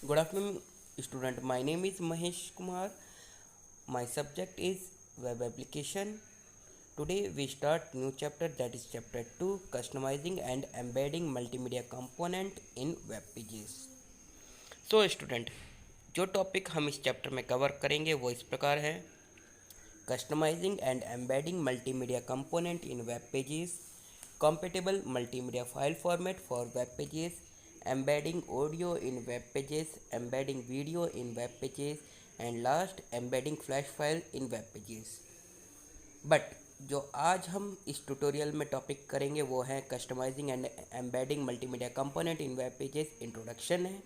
Good afternoon, student. My name is Mahesh Kumar. My subject is web application. Today we start new chapter, that is chapter 2, customizing and embedding multimedia component in web pages. Student, जो topic हम इस chapter में cover करेंगे वो इस प्रकार है: customising and embedding multimedia component in web pages, compatible multimedia file format for web pages, embedding audio in web pages, embedding video in web pages, and last embedding flash file in web pages. But जो आज हम इस tutorial में topic करेंगे वो है customising and embedding multimedia component in web pages, introduction है।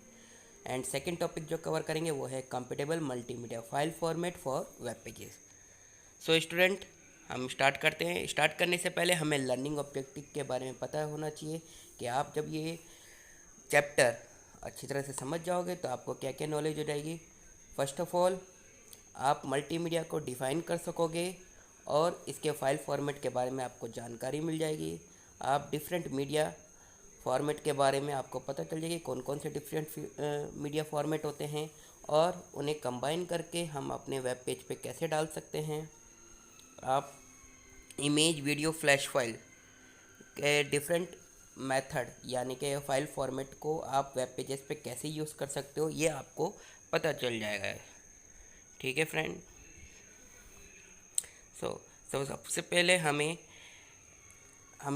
And second topic जो कवर करेंगे वो है compatible multimedia file format for web pages. So student, हम स्टार्ट करते हैं। स्टार्ट करने से पहले हमें लर्निंग ऑब्जेक्टिव के बारे में पता होना चाहिए कि आप जब ये चैप्टर अच्छी तरह से समझ जाओगे तो आपको क्या क्या नॉलेज हो जाएगी। फर्स्ट ऑफ ऑल, आप मल्टीमीडिया को डिफ़ाइन कर सकोगे और इसके फाइल फॉर्मेट के बारे में आपको जानकारी मिल जाएगी। आप डिफरेंट मीडिया फॉर्मेट के बारे में आपको पता चल जाएगी कौन कौन से डिफरेंट मीडिया फॉर्मेट होते हैं और उन्हें कंबाइन करके हम अपने वेब पेज पे कैसे डाल सकते हैं। आप इमेज, वीडियो, फ्लैश फाइल के डिफरेंट मेथड यानी कि फाइल फॉर्मेट को आप वेब पेजेस पे कैसे यूज़ कर सकते हो ये आपको पता चल जाएगा। ठीक है फ्रेंड। सो सबसे पहले हम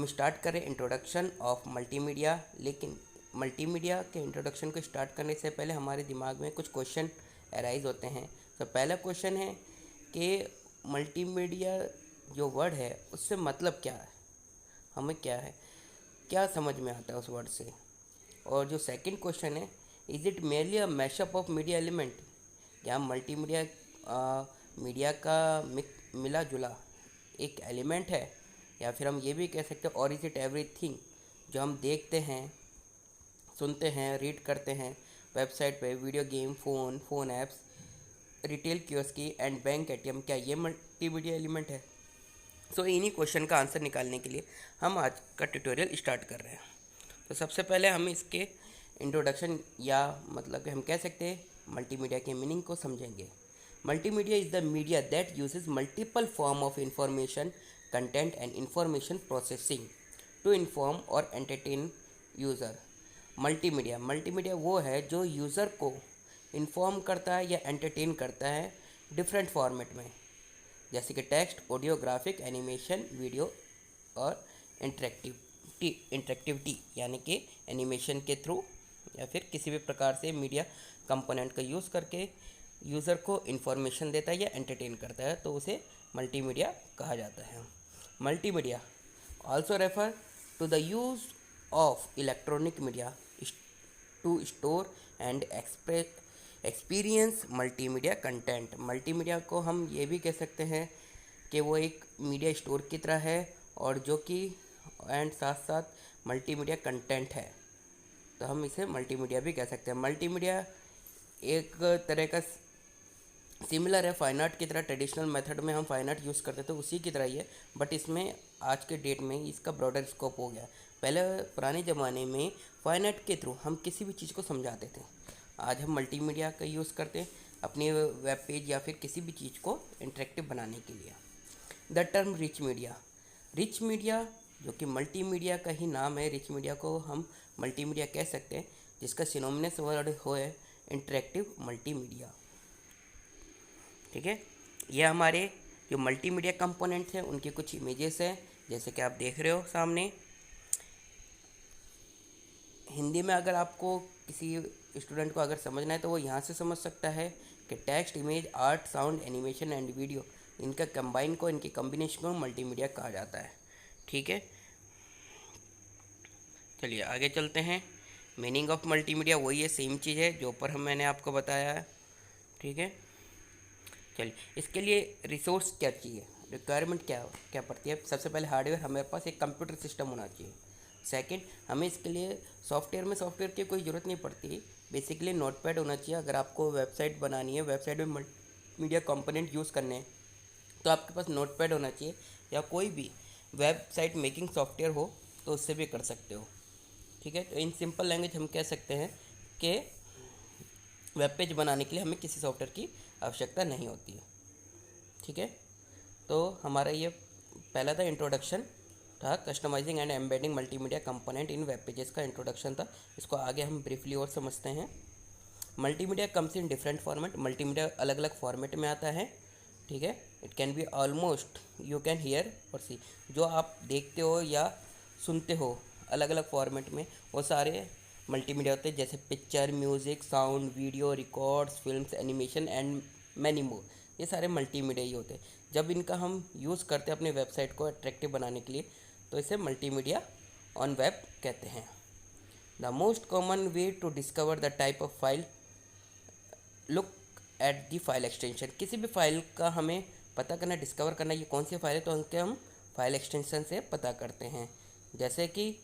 स्टार्ट करें इंट्रोडक्शन ऑफ मल्टीमीडिया। लेकिन मल्टीमीडिया के इंट्रोडक्शन को स्टार्ट करने से पहले हमारे दिमाग में कुछ क्वेश्चन अराइज होते हैं। तो पहला क्वेश्चन है कि मल्टीमीडिया जो वर्ड है उससे मतलब क्या है, हमें क्या समझ में आता है उस वर्ड से। और जो सेकंड क्वेश्चन है, is it merely a mashup of media element, क्या मल्टीमीडिया मीडिया का मिला जुला एक एलिमेंट है, या फिर हम ये भी कह सकते हैं और इज़ इट एवरीथिंग जो हम देखते हैं, सुनते हैं, रीड करते हैं वेबसाइट पे, video game, phone apps, retail Kiyosaki and bank ATM, क्या ये मल्टीमीडिया एलिमेंट है। सो इन्हीं क्वेश्चन का आंसर निकालने के लिए हम आज का ट्यूटोरियल स्टार्ट कर रहे हैं। तो सबसे पहले हम इसके इंट्रोडक्शन या मतलब कि हम कह सकते हैं मल्टीमीडिया के मीनिंग को समझेंगे। Multimedia is the media that uses multiple form of information, content and information processing to inform और एंटरटेन यूज़र। मल्टीमीडिया वो है जो यूज़र को इन्फॉर्म करता है या एंटरटेन करता है डिफरेंट फॉर्मेट में, जैसे कि text, audio, graphic, animation, video और इंटरेक्टिविटी यानी कि एनिमेशन के थ्रू या फिर किसी भी प्रकार से मीडिया कंपोनेंट का यूज़ करके यूज़र को इन्फॉर्मेशन देता है या एंटरटेन करता है, तो उसे मल्टीमीडिया कहा जाता है। Multimedia also refer to the use of electronic media to store and experience multimedia content. Multimedia को हम ये भी कह सकते हैं कि वो एक मीडिया स्टोर की तरह है और जो कि एंड साथ साथ मल्टीमीडिया कंटेंट है, तो हम इसे मल्टीमीडिया भी कह सकते हैं। मल्टीमीडिया एक तरह का सिमिलर है फाइन आर्ट की तरह। ट्रेडिशनल मेथड में हम फाइन आर्ट यूज़ करते थे उसी की तरह ही है, बट इसमें आज के डेट में इसका ब्रॉडर स्कोप हो गया। पहले पुराने ज़माने में फाइन आर्ट के थ्रू हम किसी भी चीज़ को समझाते थे, आज हम मल्टीमीडिया का यूज़ करते हैं अपने वेब पेज या फिर किसी भी चीज़ को इंटरेक्टिव बनाने के लिए। द टर्म रिच मीडिया जो कि मल्टीमीडिया का ही नाम है, रिच मीडिया को हम मल्टीमीडिया कह सकते हैं, जिसका सिनोनिमस वर्ड हो है इंटरेक्टिव मल्टीमीडिया। ठीक है, ये हमारे जो मल्टीमीडिया कंपोनेंट्स हैं उनकी कुछ इमेजेस हैं, जैसे कि आप देख रहे हो सामने। हिंदी में अगर आपको किसी स्टूडेंट को अगर समझना है तो वो यहाँ से समझ सकता है कि text, image, art, sound, animation and video, इनका इनके कॉम्बिनेशन को मल्टीमीडिया कहा जाता है। ठीक है, चलिए आगे चलते हैं। मीनिंग ऑफ मल्टीमीडिया वही है, सेम चीज़ है जो ऊपर मैंने आपको बताया है। ठीक है, चलिए इसके लिए रिसोर्स क्या चाहिए, रिक्वायरमेंट क्या पड़ती है। सबसे पहले हार्डवेयर, हमारे पास एक कंप्यूटर सिस्टम होना चाहिए। सेकंड, हमें इसके लिए सॉफ्टवेयर की कोई ज़रूरत नहीं पड़ती, बेसिकली नोटपैड होना चाहिए। अगर आपको वेबसाइट बनानी है, वेबसाइट में मल्टीमीडिया कंपोनेंट यूज़ करने हैं, तो आपके पास नोटपैड होना चाहिए, या कोई भी वेबसाइट मेकिंग सॉफ्टवेयर हो तो उससे भी कर सकते हो। ठीक है, तो इन सिंपल लैंग्वेज हम कह सकते हैं कि वेब पेज बनाने के लिए हमें किसी सॉफ्टवेयर की आवश्यकता नहीं होती है। ठीक है, तो हमारा ये पहला था इंट्रोडक्शन था, customising and embedding multimedia component in web pages का इंट्रोडक्शन था। इसको आगे हम ब्रीफली और समझते हैं। Multimedia comes in different format, multimedia अलग अलग फॉर्मेट में आता है। ठीक है, it can be almost you can hear और सी, जो आप देखते हो या सुनते हो अलग अलग फॉर्मेट में, वो सारे मल्टीमीडिया होते हैं, जैसे picture, music, sound, video, records, films, animation and many more. ये सारे मल्टीमीडिया ही होते हैं। जब इनका हम यूज़ करते हैं अपने वेबसाइट को अट्रैक्टिव बनाने के लिए, तो इसे मल्टीमीडिया ऑन वेब कहते हैं। The most common way to discover the type of file, look at the file extension. किसी भी फाइल का हमें पता करना, डिस्कवर करना ये कौन सी फाइल है, तो उनके हम फाइल एक्सटेंशन से पता करते हैं। जैसे कि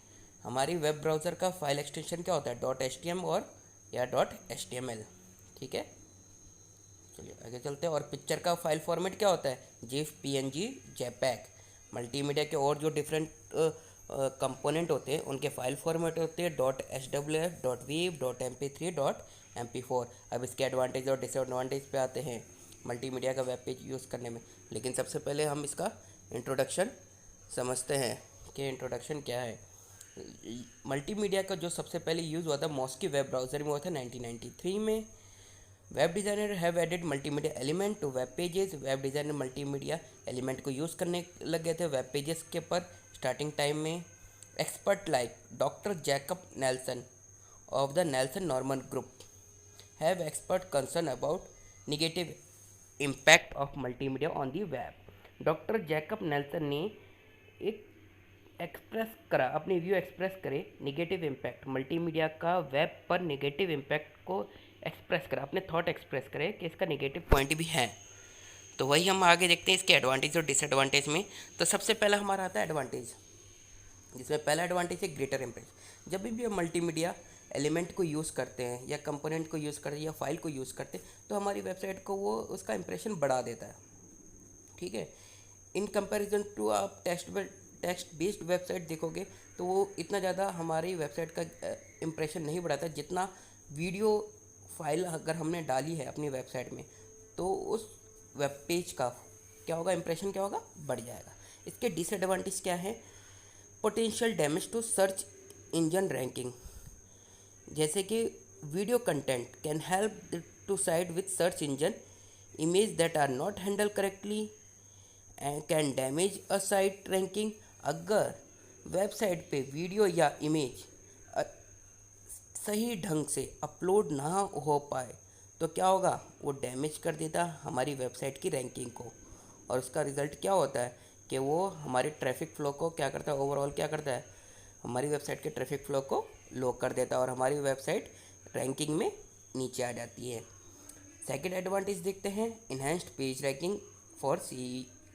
हमारी वेब ब्राउज़र का फाइल एक्सटेंशन क्या होता है, .htm और या .html। ठीक है, चलिए आगे चलते हैं। और पिक्चर का फाइल फॉर्मेट क्या होता है, GIF, PNG, JPEG। मल्टीमीडिया के और जो डिफरेंट कंपोनेंट होते हैं उनके फाइल फॉर्मेट होते हैं .swf, .wav, .mp3, .mp4। अब इसके एडवांटेज और डिसएडवांटेज पे आते हैं मल्टीमीडिया का वेब पेज यूज़ करने में। लेकिन सबसे पहले हम इसका इंट्रोडक्शन समझते हैं कि इंट्रोडक्शन क्या है। मल्टीमीडिया का जो सबसे पहले यूज़ हुआ था मॉस्की वेब ब्राउज़र में हुआ था 1993 में। Web designer have added multimedia element to web pages. Web designer multimedia element को यूज़ करने लग गए थे वेब पेजेस के पर स्टार्टिंग टाइम में। Expert like doctor Jacob Nelson of the Nelson Norman group have expert concern about negative impact of multimedia on the web. Doctor Jacob Nelson ने एक एक्सप्रेस करा, अपनी व्यू एक्सप्रेस करे negative impact multimedia का web पर negative impact को express करा, अपने थॉट एक्सप्रेस करे कि इसका निगेटिव पॉइंट भी है। तो वही हम आगे देखते हैं इसके एडवांटेज और डिसएडवांटेज में। तो सबसे पहला हमारा आता है एडवांटेज, जिसमें पहला एडवांटेज है ग्रेटर इम्पैक्ट। जब भी हम मल्टीमीडिया एलिमेंट को यूज़ करते हैं या कंपोनेंट को यूज़ करते हैं या फाइल को यूज़ करते हैं, तो हमारी वेबसाइट को वो उसका इंप्रेशन बढ़ा देता है। ठीक है, इन कंपैरिजन टू आप टेक्स्ट बेस्ड वेबसाइट देखोगे तो वो इतना ज़्यादा हमारी वेबसाइट का इंप्रेशन नहीं बढ़ाता, जितना वीडियो फाइल अगर हमने डाली है अपनी वेबसाइट में तो उस वेब पेज का क्या होगा, इंप्रेशन क्या होगा, बढ़ जाएगा। इसके डिसएडवांटेज क्या है, potential damage to search engine ranking. जैसे कि video content can help to side with search engine, image that are not handle correctly can damage a site ranking. अगर वेबसाइट पे वीडियो या इमेज सही ढंग से अपलोड ना हो पाए तो क्या होगा, वो डैमेज कर देता हमारी वेबसाइट की रैंकिंग को। और उसका रिज़ल्ट क्या होता है कि वो हमारे ट्रैफिक फ़्लो को क्या करता है, ओवरऑल क्या करता है, हमारी वेबसाइट के ट्रैफिक फ़्लो को लो कर देता है और हमारी वेबसाइट रैंकिंग में नीचे आ जाती है। सेकेंड एडवांटेज देखते हैं, enhanced page ranking for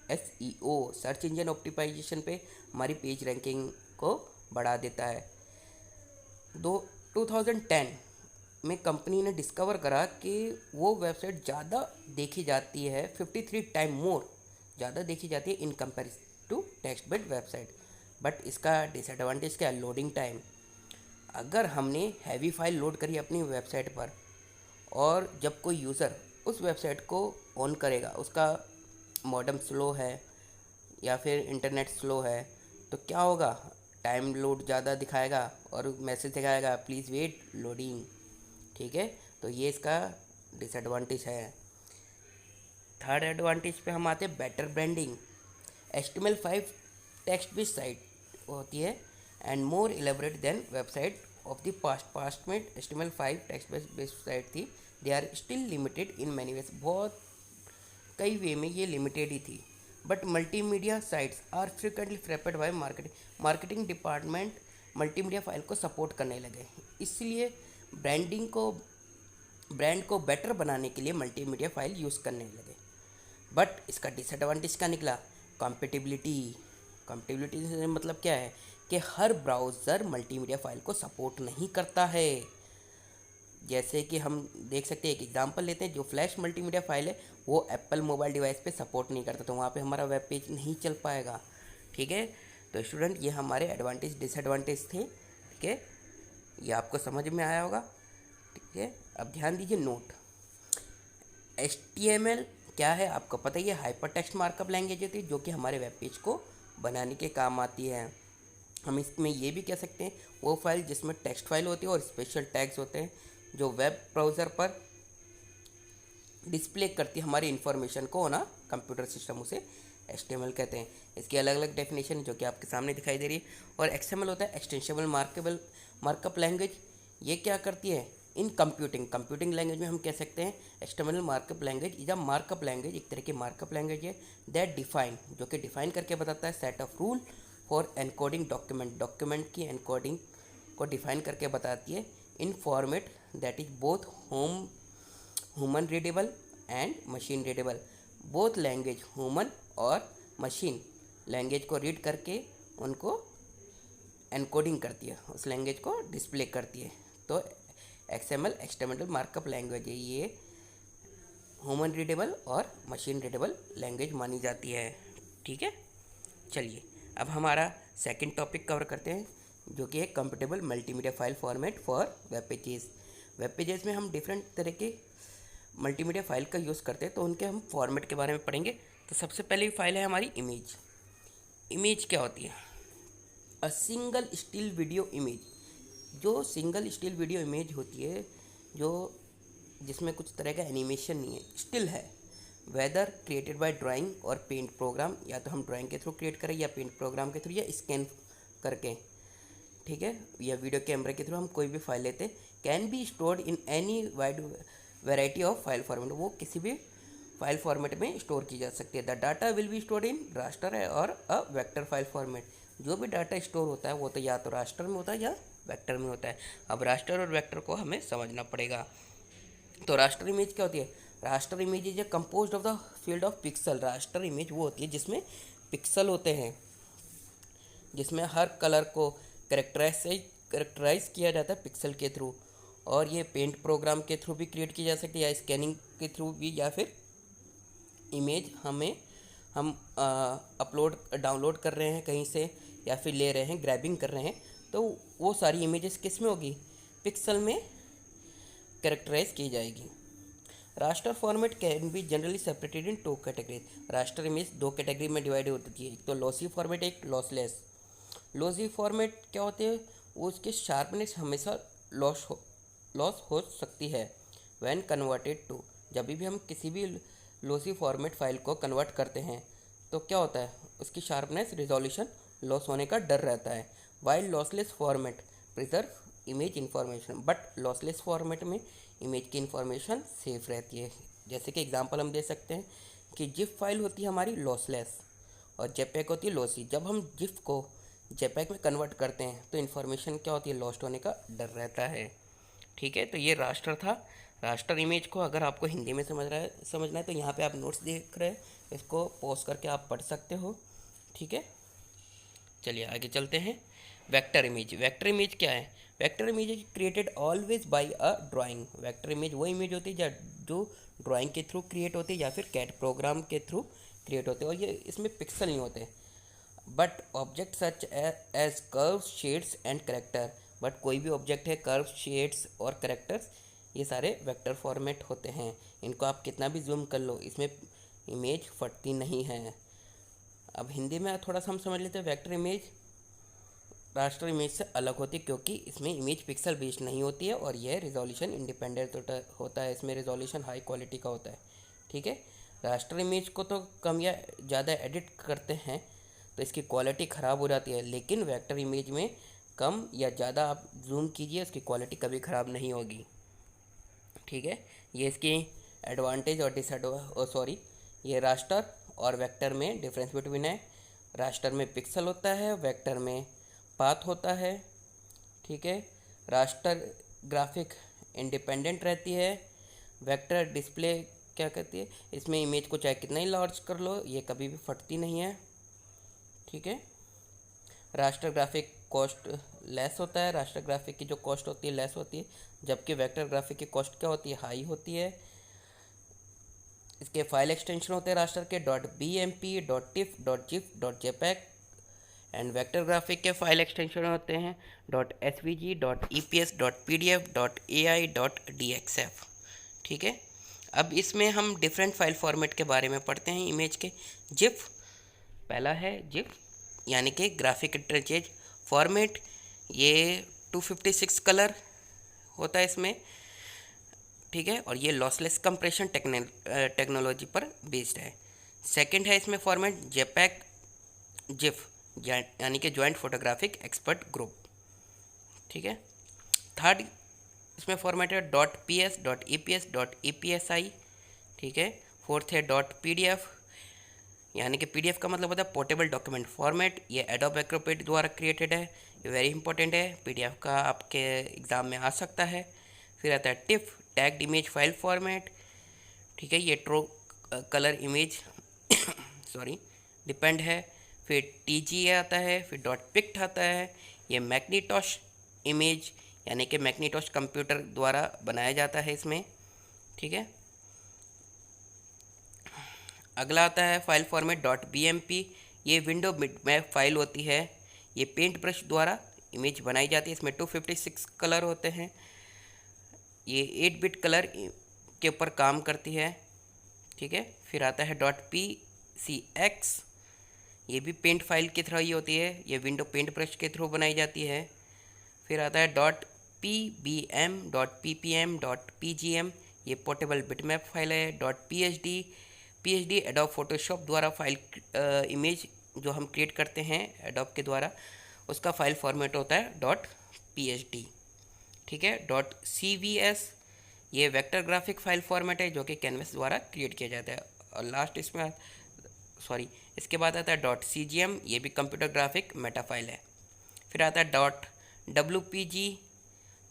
SEO, search engine optimization पे हमारी पेज रैंकिंग को बढ़ा देता है। 2010 में कंपनी ने डिस्कवर करा कि वो वेबसाइट ज़्यादा देखी जाती है, 53 टाइम मोर ज़्यादा देखी जाती है in comparison to text based website. But इसका डिसएडवांटेज क्या है, लोडिंग टाइम। अगर हमने हैवी फाइल लोड करी अपनी वेबसाइट पर और जब कोई यूज़र उस वेबसाइट को ऑन करेगा, उसका मॉडेम स्लो है या फिर इंटरनेट स्लो है, तो क्या होगा, टाइम लोड ज़्यादा दिखाएगा और मैसेज दिखाएगा प्लीज़ वेट लोडिंग। ठीक है, तो ये इसका डिसएडवांटेज है। थर्ड एडवांटेज पे हम आते हैं, better branding. HTML5 text based site होती है and more elaborate than website of the past में HTML5 टेक्स्ट बेस्ड साइट थी, they are still limited in many ways. बहुत कई वे में ये लिमिटेड ही थी। But multimedia sites are frequently preferred by marketing department multimedia file को support करने लगे, इसलिए ब्रांड को बेटर बनाने के लिए मल्टीमीडिया फाइल यूज़ करने लगे। बट इसका डिसएडवांटेज क्या निकला, कंपेटिबिलिटी से मतलब क्या है कि हर ब्राउज़र मल्टीमीडिया फाइल को सपोर्ट नहीं करता है। जैसे कि हम देख सकते हैं, एक एग्जांपल लेते हैं, जो फ्लैश मल्टीमीडिया फाइल है वो एप्पल मोबाइल डिवाइस पे सपोर्ट नहीं करता, तो वहाँ पे हमारा वेब पेज नहीं चल पाएगा। ठीक है, तो स्टूडेंट ये हमारे एडवांटेज डिसएडवांटेज थे। ठीक है, ये आपको समझ में आया होगा। ठीक है, अब ध्यान दीजिए नोट। HTML क्या है आपको पता ही है, हाइपर टेक्स्ट मार्कअप लैंग्वेज होती है जो कि हमारे वेब पेज को बनाने के काम आती है। हम इसमें ये भी कह सकते हैं वो फाइल जिसमें टेक्स्ट फाइल होती है और स्पेशल टैग्स होते हैं जो वेब ब्राउज़र पर डिस्प्ले करती है हमारी इन्फॉर्मेशन को ना कंप्यूटर सिस्टम, उसे HTML कहते हैं। इसकी अलग अलग डेफिनेशन जो कि आपके सामने दिखाई दे रही है। और XML होता है एक्सटेंसिबल मार्केबल मार्कअप लैंग्वेज। ये क्या करती है इन कंप्यूटिंग लैंग्वेज में हम कह सकते हैं HTML markup language is a markup language, एक तरह की मार्कअप लैंग्वेज है दैट डिफाइन, जो कि डिफाइन करके बताता है set of rule for encoding document की एनकोडिंग को डिफाइन करके बताती है in format that is both human readable and machine readable. Both language human और मशीन लैंग्वेज को रीड करके उनको एनकोडिंग करती है, उस लैंग्वेज को डिस्प्ले करती है। तो XML एक्सटेंसिबल मार्कअप लैंग्वेज है, ये ह्यूमन रीडेबल और मशीन रीडेबल लैंग्वेज मानी जाती है। ठीक है, चलिए अब हमारा सेकंड टॉपिक कवर करते हैं जो कि है comfortable multimedia file format for web pages. Web pages में हम डिफरेंट तरह के मल्टीमीडिया फाइल का यूज़ करते हैं, तो उनके हम फॉर्मेट के बारे में पढ़ेंगे। तो सबसे पहली फाइल है हमारी इमेज। इमेज क्या होती है? A single still video image. जो सिंगल स्टिल वीडियो इमेज होती है जो जिसमें कुछ तरह का एनिमेशन नहीं है, स्टिल है, वेदर क्रिएटेड बाय ड्राइंग और पेंट प्रोग्राम, या तो हम ड्राइंग के थ्रू क्रिएट करें या पेंट प्रोग्राम के थ्रू या स्कैन करके, ठीक है, या वीडियो कैमरे के थ्रू हम कोई भी फाइल लेते, can be stored in any wide variety of file format. वो किसी भी फाइल फॉर्मेट में स्टोर की जा सकती है। The data will be stored in raster और अ वेक्टर फाइल फॉर्मेट। जो भी डाटा स्टोर होता है वो तो या तो रास्टर में होता है या वेक्टर में होता है। अब रास्टर और वेक्टर को हमें समझना पड़ेगा। तो रास्टर इमेज क्या होती है? Raster image is a composed of the field of pixel. Raster image वो होती है जिसमें पिक्सल होते हैं, जिसमें हर कलर को करेक्टराइज किया जाता है पिक्सल के थ्रू, और ये पेंट प्रोग्राम के थ्रू भी क्रिएट की जा सकती है या स्कैनिंग के थ्रू भी, या फिर इमेज हम डाउनलोड कर रहे हैं कहीं से या फिर ले रहे हैं, ग्रैबिंग कर रहे हैं, तो वो सारी इमेजेस किस में होगी? पिक्सल में कैरेक्टराइज की जाएगी। Raster format can be generally separated in two categories. Raster image दो कैटेगरी में डिवाइड होती है, एक तो लॉसी फॉर्मेट, एक लॉसलेस। लॉसी फॉर्मेट क्या होते हैं? वो उसके शार्पनेस हमेशा लॉस हो सकती है व्हेन कन्वर्टेड टू। जब भी हम किसी भी लॉसी फॉर्मेट फाइल को कन्वर्ट करते हैं तो क्या होता है? उसकी शार्पनेस रिजोल्यूशन लॉस होने का डर रहता है। While lossless format preserve image information, but lossless format में इमेज की इंफॉर्मेशन सेफ रहती है। जैसे कि एग्जांपल हम दे सकते हैं कि जिप फाइल होती है हमारी लॉसलेस और जेपैग होती है लॉसी। जब हम जिप को जेपैग में कन्वर्ट करते हैं तो इन्फॉर्मेशन क्या होती है? लॉस्ट होने का डर रहता है। ठीक है, तो ये रास्टर था। रास्टर इमेज को अगर आपको हिंदी में समझना है तो यहाँ पे आप नोट्स देख रहे हैं, इसको पॉज करके आप पढ़ सकते हो। ठीक है, चलिए आगे चलते हैं। Vector image. वेक्टर इमेज क्या है? Vector image is created always by a drawing. Vector image वो इमेज होती है जो ड्राइंग के थ्रू क्रिएट होती है या फिर कैट प्रोग्राम के थ्रू क्रिएट होते हैं, और ये इसमें पिक्सल नहीं होते। But object such as curve, shades and character. But कोई भी ऑब्जेक्ट है, कर्व, शेड्स और करेक्टर्स, ये सारे वेक्टर फॉर्मेट होते हैं। इनको आप कितना भी जूम कर लो, इसमें इमेज फटती नहीं है। अब हिंदी में थोड़ा सा हम समझ लेते हैं। वेक्टर इमेज रास्टर इमेज से अलग होती है क्योंकि इसमें इमेज पिक्सल बेस्ड नहीं होती है और यह रिजोल्यूशन इंडिपेंडेंट होता है। इसमें रिजोल्यूशन हाई क्वालिटी का होता है। ठीक है, रास्टर इमेज को तो कम या ज़्यादा एडिट करते हैं तो इसकी क्वालिटी ख़राब हो जाती है, लेकिन वेक्टर इमेज में कम या ज़्यादा आप जूम कीजिए, उसकी क्वालिटी कभी ख़राब नहीं होगी। ठीक है, ये इसकी एडवांटेज और ये रास्टर और वेक्टर में डिफरेंस बिटवीन है। रास्टर में पिक्सल होता है, वेक्टर में पाथ होता है। ठीक है, रास्टर ग्राफिक इंडिपेंडेंट रहती है, वेक्टर डिस्प्ले क्या कहती है, इसमें इमेज को चाहे कितना ही लार्ज कर लो ये कभी भी फटती नहीं है। ठीक है, रास्टर ग्राफिक कॉस्ट लेस होता है, रास्टर ग्राफिक की जो कॉस्ट होती है लेस होती है, जबकि वेक्टर ग्राफिक की कॉस्ट क्या होती है? हाई होती है। इसके फाइल एक्सटेंशन होते हैं रास्टर के .bmp, .tif, .gif, .jpeg and vector graphic के फाइल एक्सटेंशन होते हैं .svg, .eps, .pdf, .ai, .dxf। ठीक है, अब इसमें हम डिफरेंट फाइल फॉर्मेट के बारे में पढ़ते हैं इमेज के। जिफ, पहला है जिफ यानी कि ग्राफिक इंटरचेंज फॉर्मेट। ये 256 कलर होता है इसमें, ठीक है, और ये लॉसलेस कंप्रेशन टेक्नोलॉजी पर बेस्ड है। सेकंड है इसमें फॉर्मेट जेपैग जिफ यानी कि जॉइंट फोटोग्राफिक एक्सपर्ट ग्रुप, ठीक है। थर्ड इसमें फॉर्मेट है .ps, .eps, .epsi, ठीक है। फोर्थ है .pdf यानी कि पीडीएफ का मतलब होता है पोर्टेबल डॉक्यूमेंट फॉर्मेट। ये एडोब एक्रोबैट द्वारा क्रिएटेड है, ये वेरी इंपॉर्टेंट है, पीडीएफ का आपके एग्ज़ाम में आ सकता है। फिर आता है tiff, tagged image file format, ठीक है, ये true colour image sorry depend है। फिर टीजी आता है, फिर .pict आता है, ये मैग्नीटोश इमेज यानी कि मैग्नीटोश कंप्यूटर द्वारा बनाया जाता है इसमें, ठीक है। अगला आता है फाइल फॉर्मेट .bmp, ये विंडो बिटमैप फाइल होती है, ये पेंट ब्रश द्वारा इमेज बनाई जाती है। इसमें 256 कलर होते हैं, ये 8 बिट कलर के ऊपर काम करती है, ठीक है। फिर आता है .pcx, ये भी पेंट फाइल की तरह ही होती है, ये विंडो पेंट ब्रश के थ्रू बनाई जाती है। फिर आता है .pbm, .ppm, .pgm, ये पोर्टेबल बिटमैप फाइल है। .phd एडोब फोटोशॉप द्वारा फाइल इमेज जो हम क्रिएट करते हैं एडोब के द्वारा, उसका फाइल फॉर्मेट होता है .phd, ठीक है। .cvs, ये वेक्टर ग्राफिक फाइल फॉर्मेट है जो कि कैनवस द्वारा क्रिएट किया जाता है। और लास्ट इसमें इसके बाद आता है .cgm, ये भी कंप्यूटर ग्राफिक मेटा फाइल है। फिर आता है .wpg,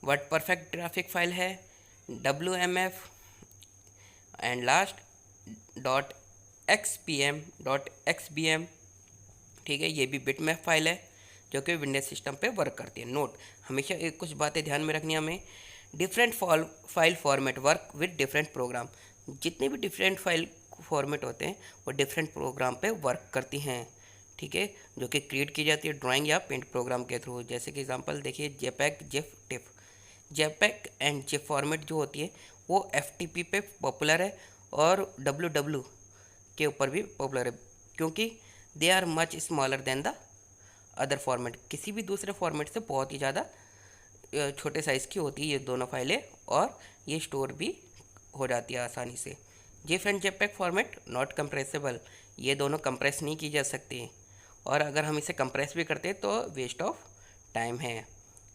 word perfect graphic file है, WMF, and last .xpm, .xbm, ठीक है, ये भी बिटमैप फाइल है जो कि विंडोज सिस्टम पे वर्क करती है। नोट, हमेशा एक कुछ बातें ध्यान में रखनी हमें, different file format work with different program. जितने भी डिफरेंट फाइल फॉर्मेट होते हैं वो डिफरेंट प्रोग्राम पे वर्क करती हैं, ठीक है, जो कि क्रिएट की जाती है ड्राइंग या पेंट प्रोग्राम के थ्रू। जैसे कि एग्जांपल देखिए, JPEG, GIF, tiff. JPEG and GIF format जो होती है वो FTP पे पॉपुलर है और WW के ऊपर भी पॉपुलर है, क्योंकि they are much smaller than the other format. किसी भी दूसरे फॉर्मेट से बहुत ही ज़्यादा छोटे साइज़ की होती है ये दोनों फाइलें, और ये स्टोर भी हो जाती है आसानी से। GIF and JPEG format not compressible, ये दोनों कंप्रेस नहीं की जा सकती, और अगर हम इसे कंप्रेस भी करते हैं तो वेस्ट ऑफ टाइम है,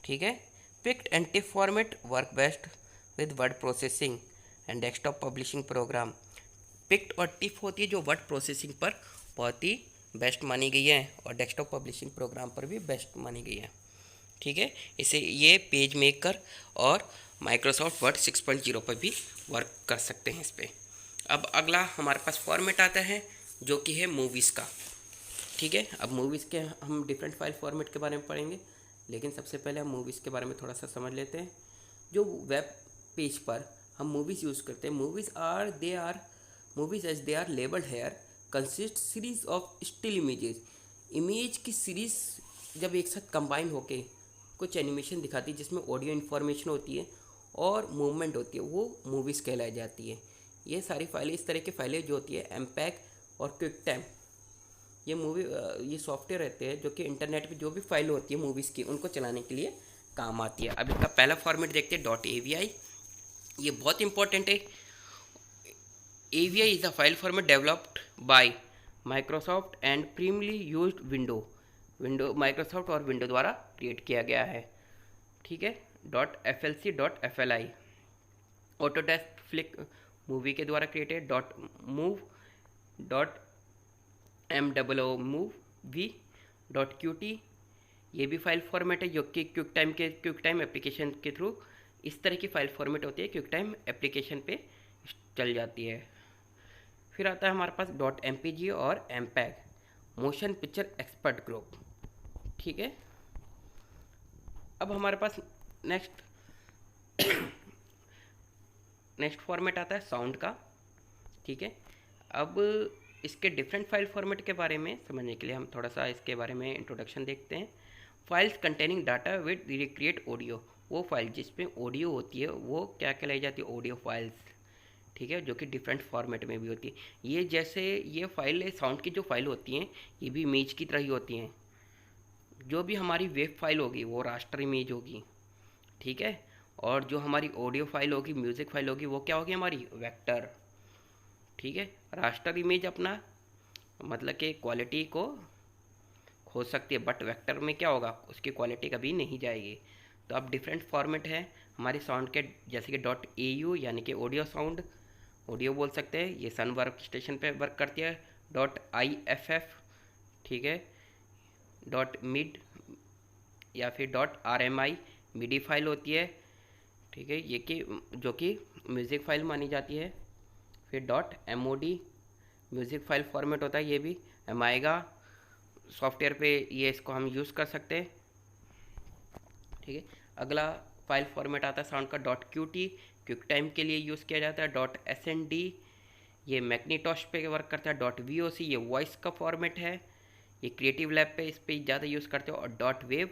ठीक है। PICT and TIFF format work best with word processing and desktop publishing program. PICT और टिफ होती है जो वर्ड प्रोसेसिंग पर बहुत ही बेस्ट मानी गई है और डेस्कटॉप पब्लिशिंग प्रोग्राम पर भी बेस्ट मानी गई है, ठीक है। इसे ये पेज मेकर और माइक्रोसॉफ्ट वर्ड 6.0 पर भी वर्क कर सकते हैं इस पर। अब अगला हमारे पास फॉर्मेट आता है जो कि है मूवीज़ का, ठीक है। अब मूवीज़ के हम डिफरेंट फाइल फॉर्मेट के बारे में पढ़ेंगे, लेकिन सबसे पहले हम मूवीज़ के बारे में थोड़ा सा समझ लेते हैं। जो वेब पेज पर हम मूवीज़ यूज़ करते हैं, movies as they are labelled here consist series of still images. Image की सीरीज़ जब एक साथ कंबाइन होके कुछ एनिमेशन दिखाती है जिसमें ऑडियो इन्फॉर्मेशन होती है और मूवमेंट होती है, वो मूवीज़ कहलाई जाती है। ये सारी फाइलें इस तरह की फाइलें जो होती है एमपैग और क्विक टाइम, ये सॉफ्टवेयर रहते हैं जो कि इंटरनेट पे जो भी फाइल होती है मूवीज़ की उनको चलाने के लिए काम आती है। अब इसका पहला फॉर्मेट देखते हैं .avi, ये बहुत इंपॉर्टेंट है। AVI is a file format developed by Microsoft and primarily used window Microsoft और विंडो द्वारा क्रिएट किया गया है, ठीक है। .flc, .fli, Autodesk flick movie के द्वारा क्रिएटेड। .move, .mwo .qt, ये भी फाइल फॉर्मेट है जो कि क्विक टाइम एप्लीकेशन के थ्रू इस तरह की फाइल फॉर्मेट होती है, क्विक टाइम एप्लीकेशन पे चल जाती है। फिर आता है हमारे पास .mpg और mpeg, motion picture expert group, ठीक है। अब हमारे पास नेक्स्ट फॉर्मेट आता है साउंड का, ठीक है। अब इसके डिफरेंट फाइल फॉर्मेट के बारे में समझने के लिए हम थोड़ा सा इसके बारे में इंट्रोडक्शन देखते हैं। Files containing data with recreate audio, वो फाइल जिसमें ऑडियो होती है वो क्या कहलाई जाती है, ऑडियो फाइल्स, ठीक है, जो कि डिफरेंट फॉर्मेट में भी होती है। ये जैसे ये फाइल साउंड की जो फाइल होती हैं ये भी इमेज की तरह ही होती हैं। जो भी हमारी वेब फाइल होगी वो रास्टर इमेज होगी, ठीक है, और जो हमारी ऑडियो फाइल होगी, म्यूज़िक फाइल होगी, वो क्या होगी हमारी वेक्टर, ठीक है। रास्टर इमेज अपना मतलब कि क्वालिटी को खो सकती है, बट वेक्टर में क्या होगा, उसकी क्वालिटी कभी नहीं जाएगी। तो अब डिफरेंट फॉर्मेट है हमारे साउंड के, जैसे कि .au यानी कि ऑडियो साउंड, ऑडियो बोल सकते हैं, ये सन वर्क स्टेशन पे वर्क करती है। .iff, ठीक है, .mid या फिर .rmi मिडी फाइल होती है, ठीक है, ये कि जो कि म्यूज़िक फाइल मानी जाती है। फिर .mod म्यूज़िक फाइल फॉर्मेट होता है, ये भी एमाइगा सॉफ्टवेयर पे ये इसको हम यूज़ कर सकते हैं, ठीक है। अगला फाइल फॉर्मेट आता है साउंड का .qt, क्विक टाइम के लिए यूज़ किया जाता है। .snd ये मैग्नेटोश पे वर्क करता है। .voc ये वॉइस का फॉर्मेट है, ये क्रिएटिव लैब पे इस पर ज़्यादा यूज़ करते हो। और .wav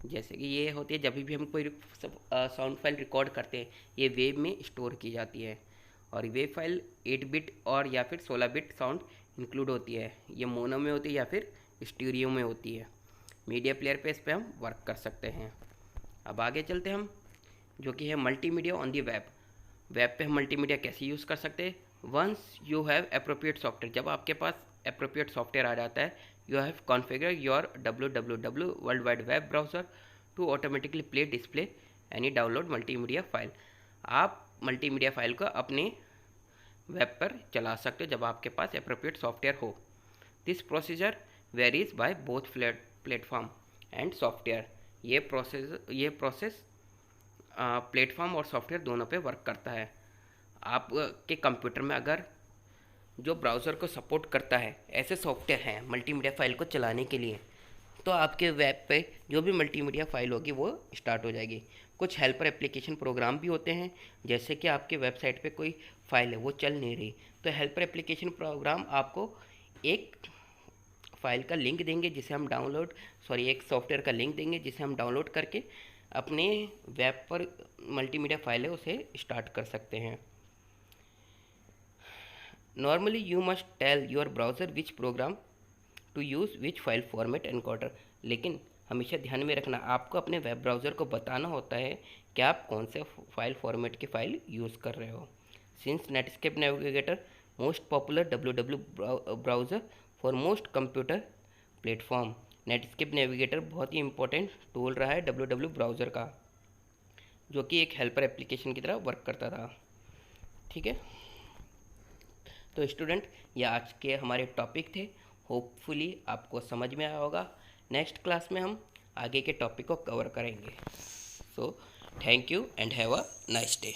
जैसे कि ये होती है जब भी हम कोई साउंड फाइल रिकॉर्ड करते हैं ये वेव में स्टोर की जाती है। और वेव फाइल 8 बिट और या फिर 16 बिट साउंड इंक्लूड होती है, ये मोनो में होती है या फिर स्टीरियो में होती है। मीडिया प्लेयर पे इस पर हम वर्क कर सकते हैं। अब आगे चलते हम, जो कि है multimedia on the web. Web पे हम मल्टीमीडिया कैसे यूज़ कर सकते हैं। Once you have appropriate software, जब आपके पास एप्रोप्रिएट सॉफ्टवेयर आ जाता है, you have configure your www world wide web browser to automatically play display any download multimedia file. आप मल्टीमीडिया फाइल को अपने वेब पर चला सकते हो जब आपके पास एप्रोप्रिएट सॉफ्टवेयर हो। This procedure varies by both platform and software. ये प्रोसेस प्लेटफॉर्म और सॉफ्टवेयर दोनों पे वर्क करता है। आपके कंप्यूटर में अगर जो ब्राउज़र को सपोर्ट करता है ऐसे सॉफ्टवेयर हैं मल्टीमीडिया फाइल को चलाने के लिए, तो आपके वेब पे जो भी मल्टीमीडिया फाइल होगी वो स्टार्ट हो जाएगी। कुछ हेल्पर एप्लीकेशन प्रोग्राम भी होते हैं, जैसे कि आपके वेबसाइट पे कोई फाइल है वो चल नहीं रही, तो हेल्पर एप्लीकेशन प्रोग्राम आपको एक फाइल का लिंक देंगे जिसे हम एक सॉफ्टवेयर का लिंक देंगे जिसे हम डाउनलोड करके अपने वेब पर मल्टीमीडिया फाइल है उसे स्टार्ट कर सकते हैं। Normally you must tell your browser which program to use which file format encoder, लेकिन हमेशा ध्यान में रखना आपको अपने वेब ब्राउज़र को बताना होता है कि आप कौन से फाइल फॉर्मेट की फ़ाइल यूज़ कर रहे हो। Since Netscape navigator most popular www browser for most computer platform, Netscape navigator बहुत ही इंपॉर्टेंट टूल रहा है www ब्राउज़र का, जो कि एक हेल्पर एप्लीकेशन की तरह वर्क करता था, ठीक है। तो स्टूडेंट ये आज के हमारे टॉपिक थे, होपफुली आपको समझ में आया होगा। नेक्स्ट क्लास में हम आगे के टॉपिक को कवर करेंगे। So thank you and have a nice day.